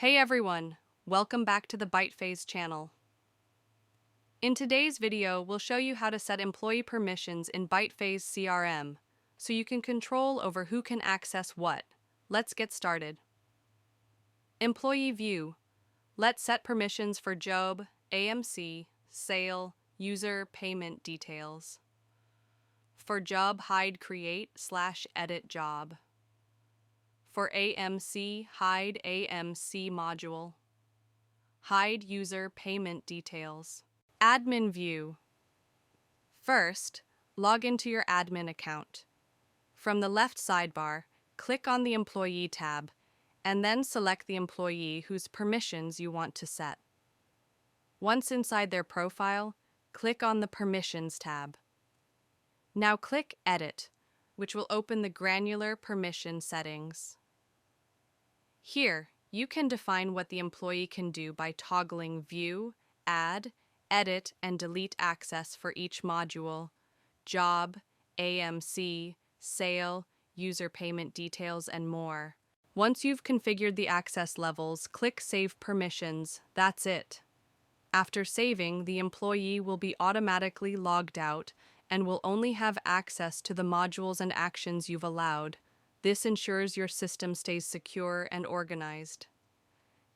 Hey everyone, welcome back to the BytePhase channel. In today's video, we'll show you how to set employee permissions in BytePhase CRM so you can control over who can access what. Let's get started. Employee View. Let's set permissions for job, AMC, sale, user, payment details. For job, hide create/edit job. For AMC, hide AMC module. Hide user payment details. Admin View. First, log into your admin account. From the left sidebar, click on the Employee tab, and then select the employee whose permissions you want to set. Once inside their profile, click on the Permissions tab. Now click Edit, which will open the granular permission settings. Here, you can define what the employee can do by toggling View, Add, Edit, and delete access for each module, job, AMC, sale, user payment details, and more. Once you've configured the access levels, click Save Permissions. That's it. After saving, the employee will be automatically logged out and will only have access to the modules and actions you've allowed. This ensures your system stays secure and organized.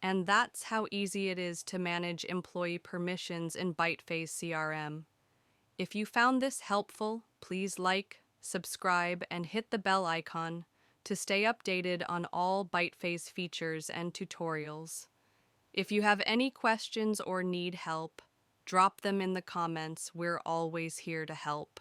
And that's how easy it is to manage employee permissions in BytePhase CRM. If you found this helpful, please like, subscribe, and hit the bell icon to stay updated on all BytePhase features and tutorials. If you have any questions or need help, drop them in the comments. We're always here to help.